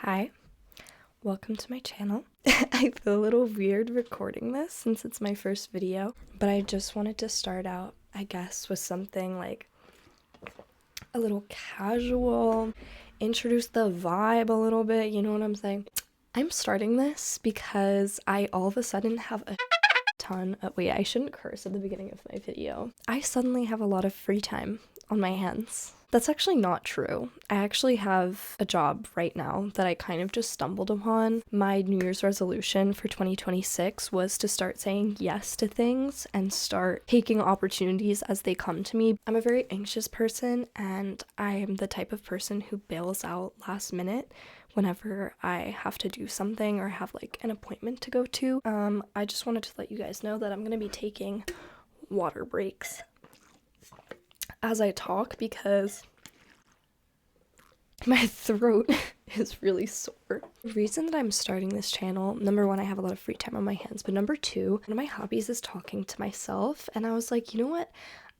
Hi, welcome to my channel. I feel a little weird recording this since it's my first video, but I just wanted to start out, I guess, with something like a little casual, introduce the vibe a little bit, you know what I'm saying? I'm starting this because I all of a sudden have a ton of, wait, I shouldn't curse at the beginning of my video. I suddenly have a lot of free time on my hands. That's actually not true. I actually have a job right now that I kind of just stumbled upon. My New Year's resolution for 2026 was to start saying yes to things and start taking opportunities as they come to me. I'm a very anxious person, and I am the type of person who bails out last minute whenever I have to do something or have like an appointment to go to. I just wanted to let you guys know that I'm gonna be taking water breaks as I talk because my throat is really sore. The reason that I'm starting this channel, number one, I have a lot of free time on my hands, but number two, one of my hobbies is talking to myself, and I was like, you know what?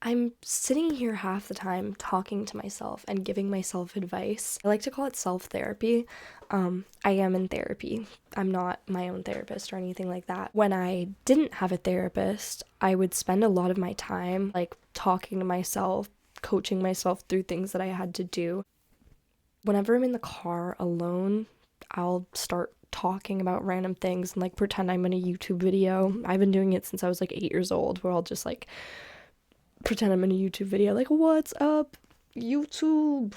I'm sitting here half the time talking to myself and giving myself advice. I like to call it self-therapy. I am in therapy. I'm not my own therapist or anything like that. When I didn't have a therapist, I would spend a lot of my time like talking to myself, coaching myself through things that I had to do. Whenever I'm in the car alone, I'll start talking about random things and like pretend I'm in a YouTube video. I've been doing it since I was like 8 years old, where I'll just like pretend I'm in a YouTube video, like, what's up, YouTube?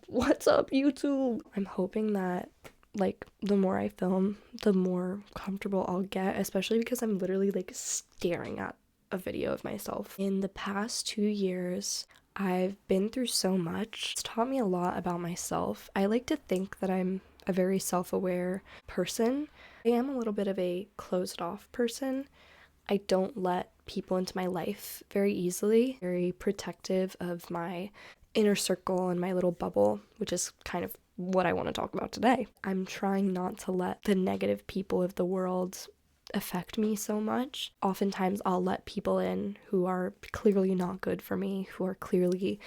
What's up, YouTube? I'm hoping that like the more I film, the more comfortable I'll get, especially because I'm literally like staring at a video of myself. In the past 2 years, I've been through so much. It's taught me a lot about myself. I like to think that I'm a very self-aware person. I am a little bit of a closed-off person. I don't let people into my life very easily. Very protective of my inner circle and my little bubble, which is kind of what I want to talk about today. I'm trying not to let the negative people of the world affect me so much. Oftentimes I'll let people in who are clearly not good for me, who are clearly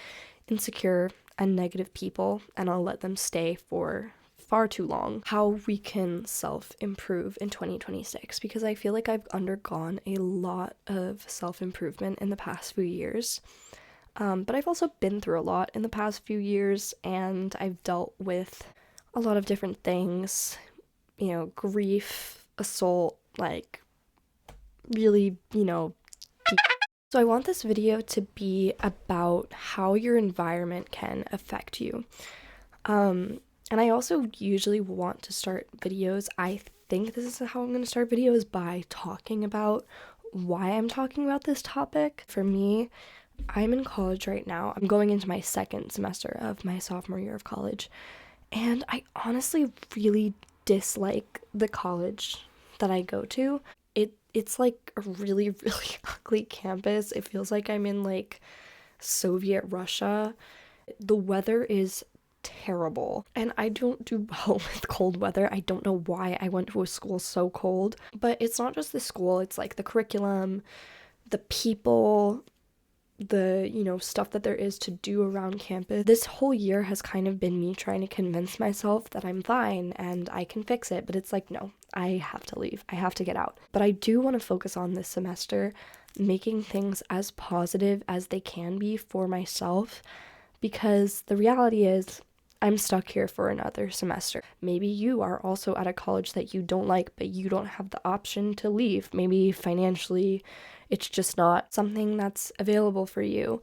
insecure and negative people, and I'll let them stay for far too long. How we can self-improve in 2026, because I feel like I've undergone a lot of self-improvement in the past few years. But I've also been through a lot in the past few years, and I've dealt with a lot of different things, you know, grief, assault, like really, you know, deep. So I want this video to be about how your environment can affect you. And I also usually want to start videos, I think this is how I'm going to start videos, by talking about why I'm talking about this topic. For me, I'm in college right now. I'm going into my second semester of my sophomore year of college, and I honestly really dislike the college that I go to. It's like a really, really ugly campus. It feels like I'm in like Soviet Russia. The weather is terrible, and I don't do well with cold weather. I don't know why I went to a school so cold, but it's not just the school, it's like the curriculum, the people, the, you know, stuff that there is to do around campus. This whole year has kind of been me trying to convince myself that I'm fine and I can fix it, but it's like, no, I have to leave. I have to get out. But I do want to focus on this semester making things as positive as they can be for myself, because the reality is I'm stuck here for another semester. Maybe you are also at a college that you don't like, but you don't have the option to leave. Maybe financially it's just not something that's available for you.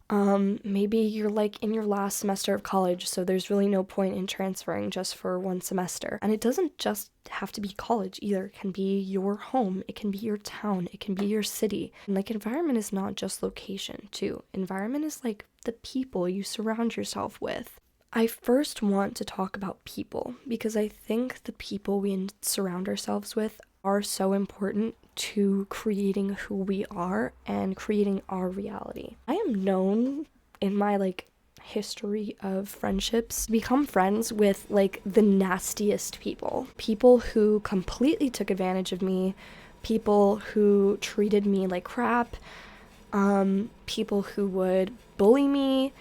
Maybe you're like in your last semester of college, so there's really no point in transferring just for one semester. And it doesn't just have to be college either. It can be your home, it can be your town, it can be your city. And like, environment is not just location too. Environment is like the people you surround yourself with. I first want to talk about people, because I think the people we surround ourselves with are so important to creating who we are and creating our reality. I am known in my like history of friendships become friends with like the nastiest people. People who completely took advantage of me, people who treated me like crap, people who would bully me.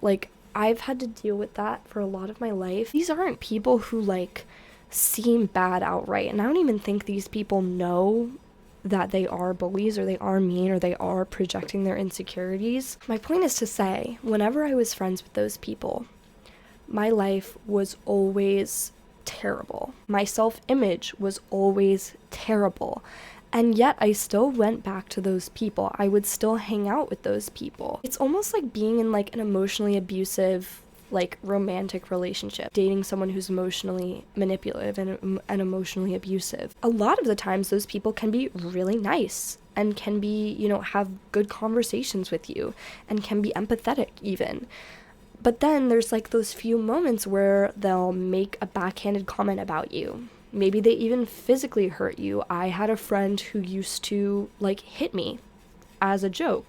Like, I've had to deal with that for a lot of my life. These aren't people who like seem bad outright, and I don't even think these people know that they are bullies or they are mean or they are projecting their insecurities. My point is to say, whenever I was friends with those people, my life was always terrible. My self-image was always terrible. And yet I still went back to those people. I would still hang out with those people. It's almost like being in like an emotionally abusive like romantic relationship, dating someone who's emotionally manipulative and emotionally abusive. A lot of the times those people can be really nice and can be, you know, have good conversations with you and can be empathetic even. But then there's like those few moments where they'll make a backhanded comment about you. Maybe they even physically hurt you. I had a friend who used to like hit me as a joke.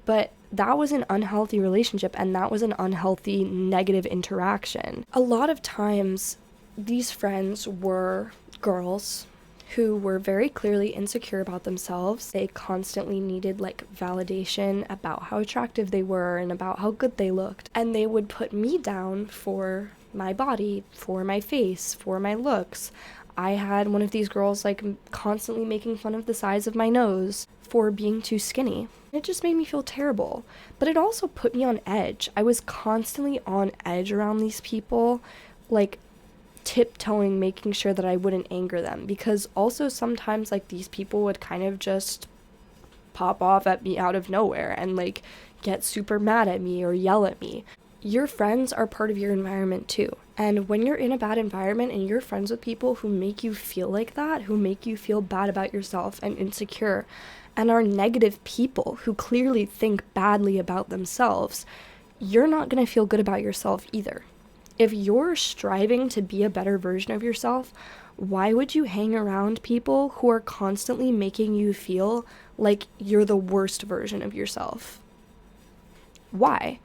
But that was an unhealthy relationship, and that was an unhealthy negative interaction. A lot of times, these friends were girls who were very clearly insecure about themselves. They constantly needed like validation about how attractive they were and about how good they looked. And they would put me down for my body, for my face, for my looks. I had one of these girls like constantly making fun of the size of my nose for being too skinny. It just made me feel terrible. But it also put me on edge. I was constantly on edge around these people, like tiptoeing, making sure that I wouldn't anger them. Because also sometimes like these people would kind of just pop off at me out of nowhere and like get super mad at me or yell at me. Your friends are part of your environment too. And when you're in a bad environment and you're friends with people who make you feel like that, who make you feel bad about yourself and insecure, and are negative people who clearly think badly about themselves, you're not going to feel good about yourself either. If you're striving to be a better version of yourself, why would you hang around people who are constantly making you feel like you're the worst version of yourself? Why?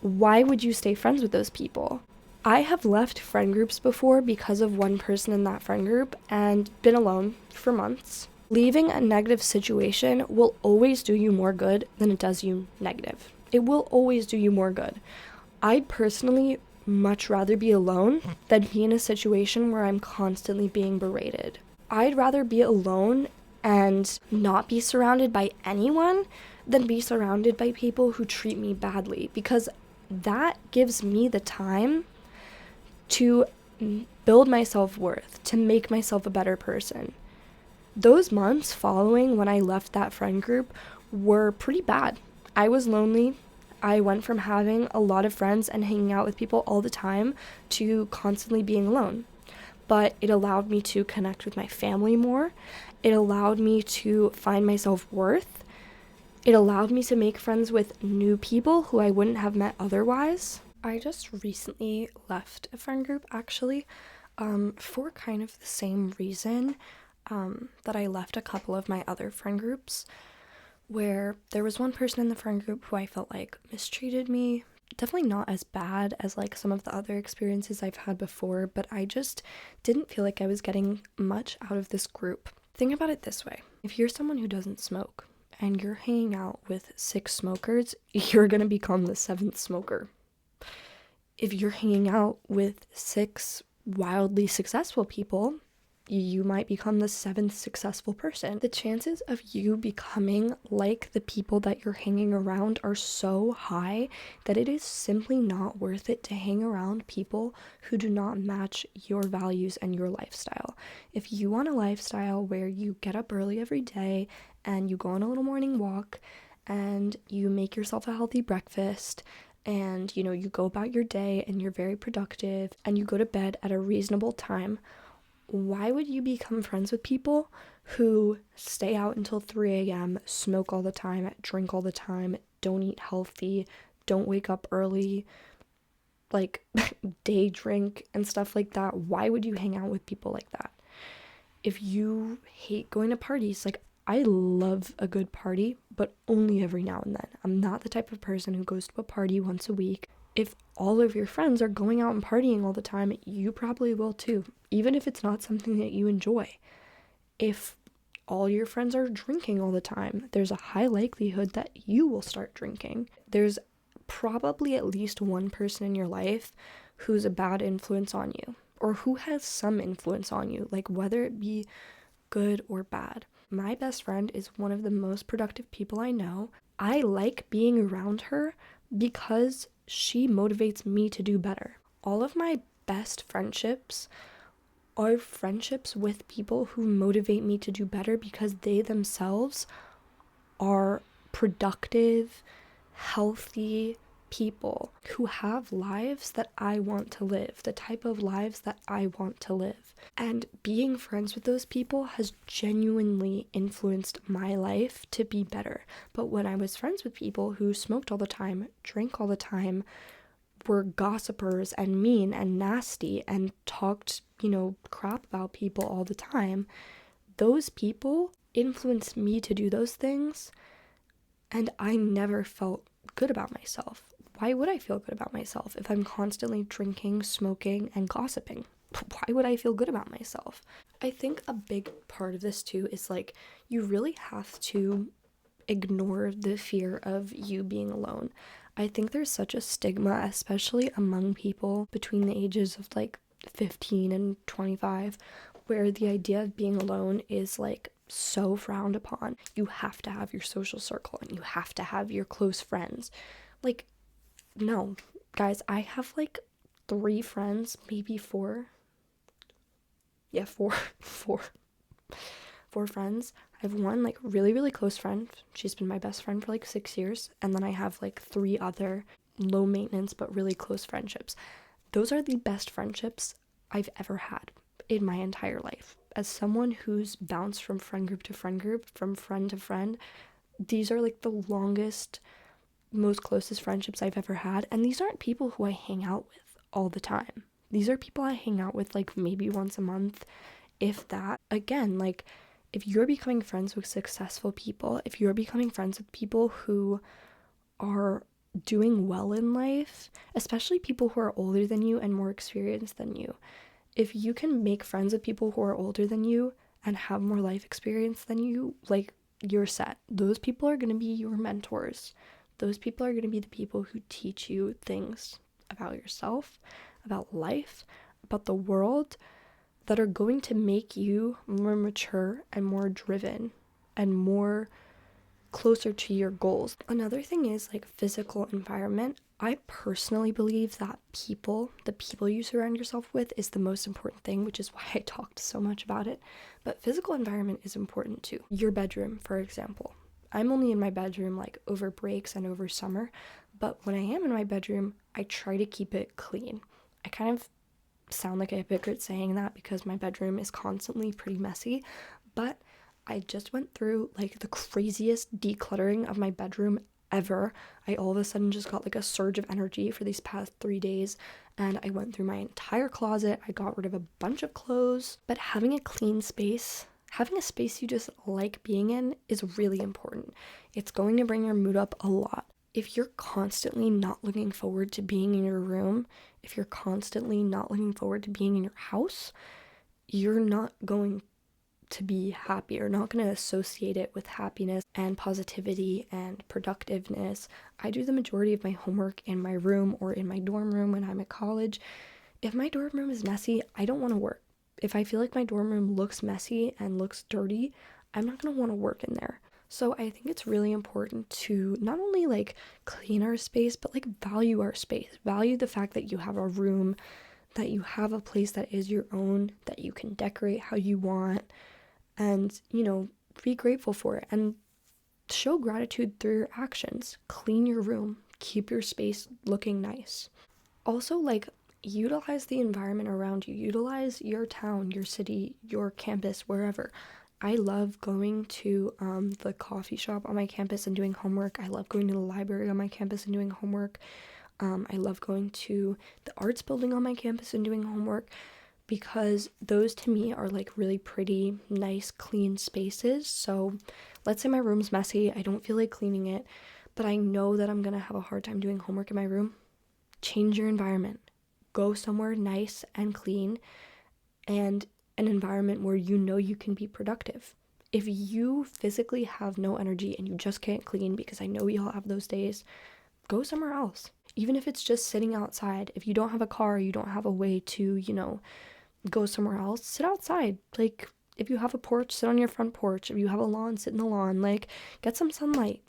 Why would you stay friends with those people? I have left friend groups before because of one person in that friend group and been alone for months. Leaving a negative situation will always do you more good than it does you negative. It will always do you more good. I'd personally much rather be alone than be in a situation where I'm constantly being berated. I'd rather be alone and not be surrounded by anyone than be surrounded by people who treat me badly, because that gives me the time to build my self-worth, to make myself a better person. Those months following when I left that friend group were pretty bad. I was lonely. I went from having a lot of friends and hanging out with people all the time to constantly being alone. But it allowed me to connect with my family more. It allowed me to find my self-worth. It allowed me to make friends with new people who I wouldn't have met otherwise. I just recently left a friend group, actually, for kind of the same reason that I left a couple of my other friend groups, where there was one person in the friend group who I felt like mistreated me. Definitely not as bad as like some of the other experiences I've had before, but I just didn't feel like I was getting much out of this group. Think about it this way. If you're someone who doesn't smoke and you're hanging out with 6 smokers, you're gonna become the 7th smoker. If you're hanging out with 6 wildly successful people, you might become the 7th successful person. The chances of you becoming like the people that you're hanging around are so high that it is simply not worth it to hang around people who do not match your values and your lifestyle. If you want a lifestyle where you get up early every day and you go on a little morning walk and you make yourself a healthy breakfast and, you know, you go about your day and you're very productive and you go to bed at a reasonable time, why would you become friends with people who stay out until 3 a.m., smoke all the time, drink all the time, don't eat healthy, don't wake up early, like day drink and stuff like that? Why would you hang out with people like that? If you hate going to parties, like I love a good party, but only every now and then. I'm not the type of person who goes to a party once a week. If all of your friends are going out and partying all the time, you probably will too, even if it's not something that you enjoy. If all your friends are drinking all the time, there's a high likelihood that you will start drinking. There's probably at least one person in your life who's a bad influence on you, or who has some influence on you, like whether it be good or bad. My best friend is one of the most productive people I know. I like being around her because she motivates me to do better. All of my best friendships are friendships with people who motivate me to do better because they themselves are productive, healthy people who have lives that I want to live, the type of lives that I want to live. And being friends with those people has genuinely influenced my life to be better. But when I was friends with people who smoked all the time, drank all the time, were gossipers and mean and nasty and talked, crap about people all the time, those people influenced me to do those things, and I never felt good about myself. Why would I feel good about myself if I'm constantly drinking, smoking, and gossiping? Why would I feel good about myself? I think a big part of this too is like, you really have to ignore the fear of you being alone. I think there's such a stigma, especially among people between the ages of like 15 and 25, where the idea of being alone is like so frowned upon. You have to have your social circle and you have to have your close friends. Like, no, guys, I have like 3 friends, maybe 4. Yeah, 4. 4 friends. I have one like really, really close friend. She's been my best friend for like 6 years. And then I have like 3 other low maintenance but really close friendships. Those are the best friendships I've ever had in my entire life. As someone who's bounced from friend group to friend group, from friend to friend, these are like the longest, most closest friendships I've ever had. And these aren't people who I hang out with all the time. These are people I hang out with like maybe once a month, if that. Again, like, if you're becoming friends with successful people, if you're becoming friends with people who are doing well in life, especially people who are older than you and more experienced than you, if you can make friends with people who are older than you and have more life experience than you, like, you're set. Those people are going to be your mentors. Those people are going to be the people who teach you things about yourself, about life, about the world, that are going to make you more mature and more driven and more closer to your goals. Another thing is like physical environment. I personally believe that the people you surround yourself with is the most important thing, which is why I talked so much about it. But physical environment is important too. Your bedroom, for example. I'm only in my bedroom like over breaks and over summer, but when I am in my bedroom, I try to keep it clean. I kind of sound like a hypocrite saying that because my bedroom is constantly pretty messy, but I just went through like the craziest decluttering of my bedroom ever. I all of a sudden just got like a surge of energy for these past 3 days, and I went through my entire closet. I got rid of a bunch of clothes. But having a clean space, having a space you just like being in, is really important. It's going to bring your mood up a lot. If you're constantly not looking forward to being in your room, if you're constantly not looking forward to being in your house, you're not going to be happy. You're not going to associate it with happiness and positivity and productiveness. I do the majority of my homework in my room or in my dorm room when I'm at college. If my dorm room is messy, I don't want to work. If I feel like my dorm room looks messy and looks dirty, I'm not going to want to work in there. So I think it's really important to not only like clean our space, but like value our space. Value the fact that you have a room, that you have a place that is your own, that you can decorate how you want, and, be grateful for it and show gratitude through your actions. Clean your room, keep your space looking nice. Also, like, utilize the environment around you. Utilize your town, your city, your campus, wherever. I love going to the coffee shop on my campus and doing homework. I love going to the library on my campus and doing homework. I love going to the arts building on my campus and doing homework, because those to me are like really pretty, nice, clean spaces. So let's say my room's messy, I don't feel like cleaning it, but I know that I'm gonna have a hard time doing homework in my room. Change your environment. Go somewhere nice and clean and an environment where you know you can be productive. If you physically have no energy and you just can't clean, because I know we all have those days, go somewhere else. Even if it's just sitting outside. If you don't have a car, you don't have a way to, go somewhere else, sit outside. Like, if you have a porch, sit on your front porch. If you have a lawn, sit in the lawn. Like, get some sunlight,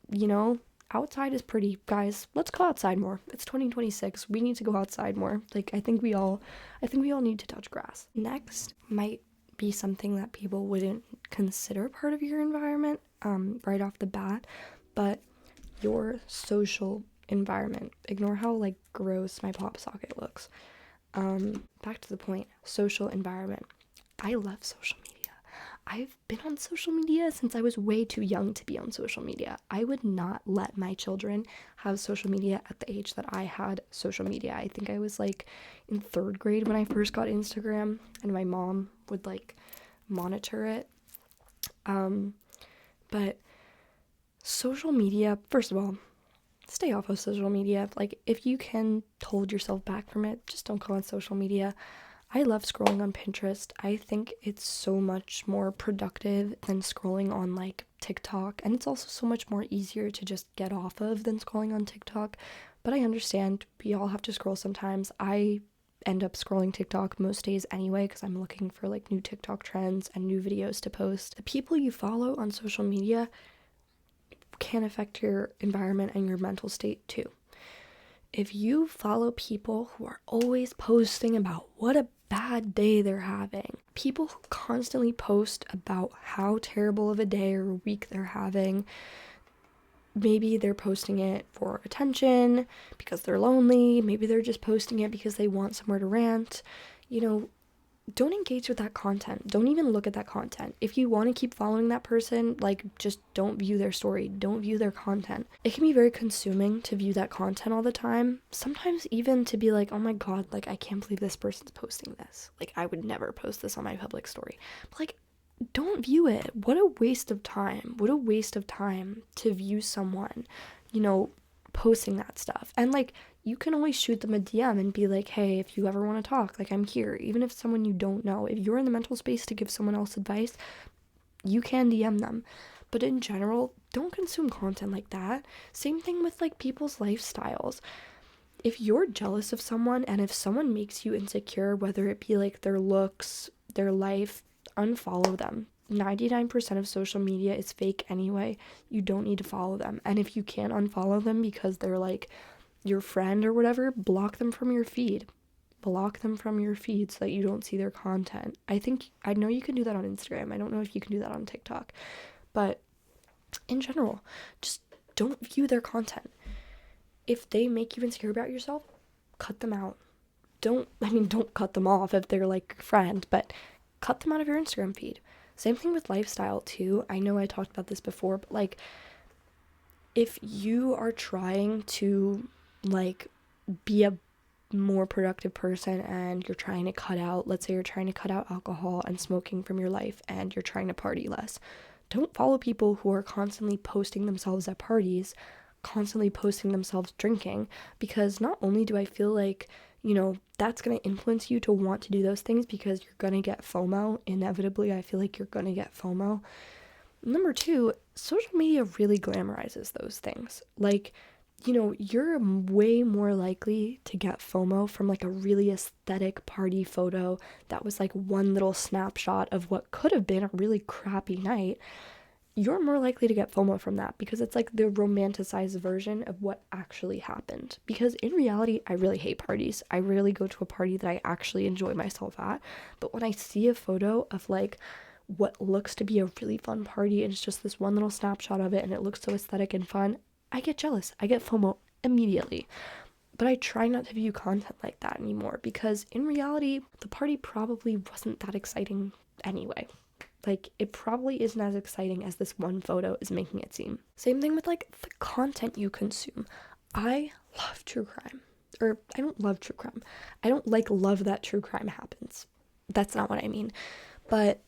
Outside is pretty, guys. Let's go outside more. It's 2026. We need to go outside more. Like, I think we all need to touch grass. Next might be something that people wouldn't consider part of your environment, right off the bat, but your social environment. Ignore how, like, gross my pop socket looks. Back to the point, social environment. I love social media. I've been on social media since I was way too young to be on social media. I would not let my children have social media at the age that I had social media. I think I was like in 3rd grade when I first got Instagram, and my mom would like monitor it. But social media, first of all, stay off of social media. Like, if you can hold yourself back from it, just don't go on social media. I love scrolling on Pinterest. I think it's so much more productive than scrolling on like TikTok, and it's also so much more easier to just get off of than scrolling on TikTok. But I understand we all have to scroll sometimes. I end up scrolling TikTok most days anyway because I'm looking for like new TikTok trends and new videos to post. The people you follow on social media can affect your environment and your mental state too. If you follow people who are always posting about what a bad day they're having, people who constantly post about how terrible of a day or a week they're having, maybe they're posting it for attention because they're lonely, maybe they're just posting it because they want somewhere to rant, don't engage with that content. Don't even look at that content. If you want to keep following that person, like, just don't view their story. Don't view their content. It can be very consuming to view that content all the time. Sometimes even to be like, oh my god, like, I can't believe this person's posting this. Like, I would never post this on my public story. But, like, don't view it. What a waste of time. What a waste of time to view someone, posting that stuff. And, like, you can always shoot them a DM and be like, hey, if you ever want to talk, like, I'm here. Even if it's someone you don't know, if you're in the mental space to give someone else advice, you can DM them. But in general, don't consume content like that. Same thing with like people's lifestyles. If you're jealous of someone and if someone makes you insecure, whether it be like their looks, their life, unfollow them. 99% of social media is fake anyway. You don't need to follow them. And if you can't unfollow them because they're like your friend or whatever, block them from your feed. Block them from your feed so that you don't see their content. I know you can do that on Instagram. I don't know if you can do that on TikTok. But in general, just don't view their content. If they make you insecure about yourself, cut them out. Don't cut them off if they're like your friend, but cut them out of your Instagram feed. Same thing with lifestyle too. I know I talked about this before, but like, if you are trying to like be a more productive person and you're trying to cut out, let's say you're trying to cut out alcohol and smoking from your life and you're trying to party less, don't follow people who are constantly posting themselves at parties, constantly posting themselves drinking, because not only do I feel like, that's going to influence you to want to do those things because you're going to get FOMO. Inevitably, I feel like you're going to get FOMO. Number 2, social media really glamorizes those things. Like, you're way more likely to get FOMO from like a really aesthetic party photo that was like one little snapshot of what could have been a really crappy night. You're more likely to get FOMO from that because it's like the romanticized version of what actually happened. Because in reality, I really hate parties. I rarely go to a party that I actually enjoy myself at. But when I see a photo of like what looks to be a really fun party and it's just this one little snapshot of it and it looks so aesthetic and fun, I get jealous. I get FOMO immediately. But I try not to view content like that anymore because in reality, the party probably wasn't that exciting anyway. Like, it probably isn't as exciting as this one photo is making it seem. Same thing with like the content you consume. I love true crime. Or I don't love true crime. I don't love that true crime happens. That's not what I mean. But,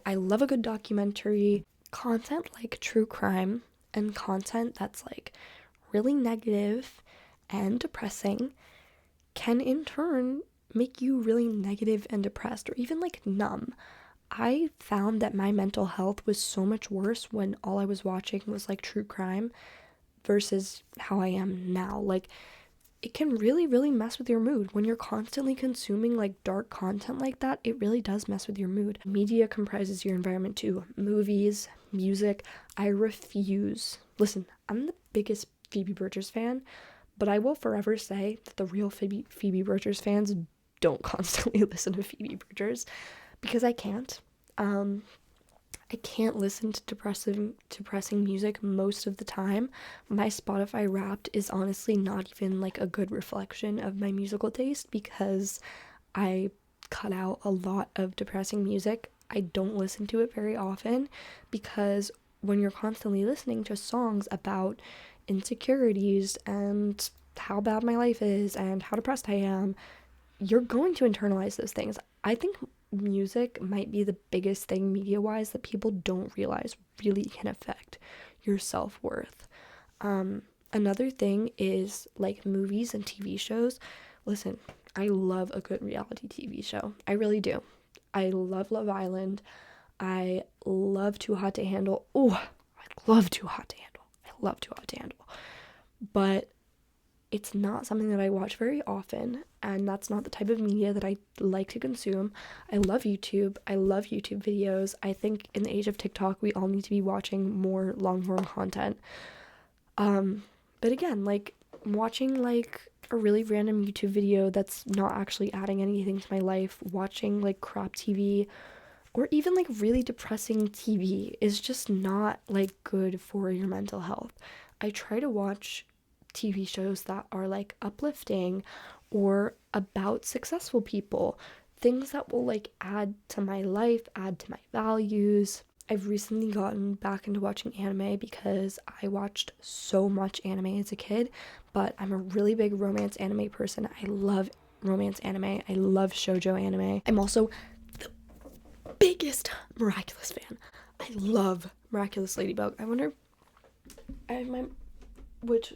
I love a good documentary. Content like true crime and content that's like really negative and depressing can in turn make you really negative and depressed or even like numb. I found that my mental health was so much worse when all I was watching was like true crime versus how I am now. Like, it can really, really mess with your mood. When you're constantly consuming like dark content like that, it really does mess with your mood. Media comprises your environment too. Movies, music. I refuse. Listen, I'm the biggest Phoebe Bridgers fan, but I will forever say that the real Phoebe Bridgers fans don't constantly listen to Phoebe Bridgers, because I can't. I can't listen to depressing music most of the time. My Spotify Wrapped is honestly not even like a good reflection of my musical taste, because I cut out a lot of depressing music. I don't listen to it very often, because when you're constantly listening to songs about insecurities and how bad my life is and how depressed I am, you're going to internalize those things. I think music might be the biggest thing media-wise that people don't realize really can affect your self-worth. Another thing is like movies and TV shows. Listen, I love a good reality TV show. I really do. I love Love Island. I love Too Hot to Handle. Oh, I love Too Hot to Handle. I love Too Hot to Handle. But it's not something that I watch very often, and that's not the type of media that I like to consume. I love YouTube. I love YouTube videos. I think in the age of TikTok, we all need to be watching more long-form content. But again, like, watching like a really random YouTube video that's not actually adding anything to my life, watching like crap TV, or even like really depressing TV is just not like good for your mental health. I try to watch TV shows that are like uplifting or about successful people, things that will like add to my life, add to my values. I've recently gotten back into watching anime because I watched so much anime as a kid, but I'm a really big romance anime person. I love romance anime. I love shoujo anime. I'm also the biggest Miraculous fan. I love Miraculous Ladybug. I wonder, I have my, which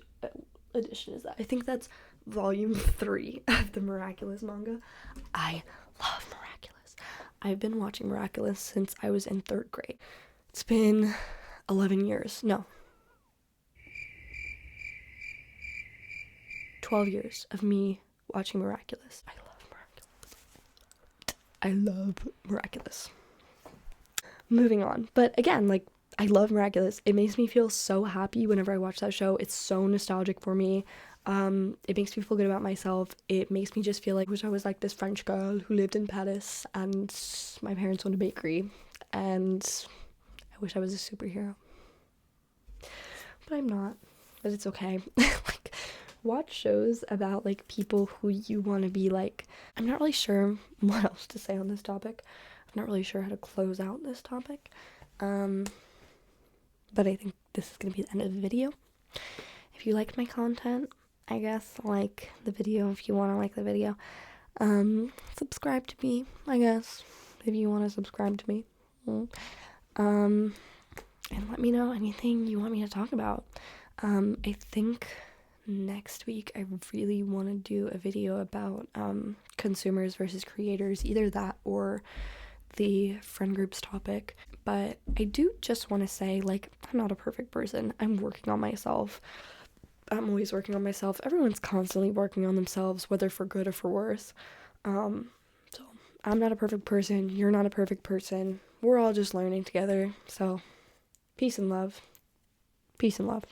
edition is that? I think that's volume 3 of the Miraculous manga. I love Miraculous. I've been watching Miraculous since I was in 3rd grade. It's been 11 years. No. 12 years of me watching Miraculous. I love Miraculous. Moving on. But again, like, I love Miraculous. It makes me feel so happy whenever I watch that show. It's so nostalgic for me. It makes me feel good about myself. It makes me just feel like I wish I was like this French girl who lived in Paris and my parents owned a bakery, and I wish I was a superhero. But I'm not. But it's okay. Like, watch shows about like people who you want to be like. I'm not really sure what else to say on this topic. I'm not really sure how to close out this topic. But I think this is going to be the end of the video. If you liked my content, I guess like the video if you want to like the video. Subscribe to me, I guess, if you want to subscribe to me. And let me know anything you want me to talk about. I think next week I really want to do a video about consumers versus creators, either that or the friend groups topic. But I do just want to say, like, I'm not a perfect person. I'm working on myself. I'm always working on myself. Everyone's constantly working on themselves, whether for good or for worse. So I'm not a perfect person. You're not a perfect person. We're all just learning together. So peace and love. Peace and love.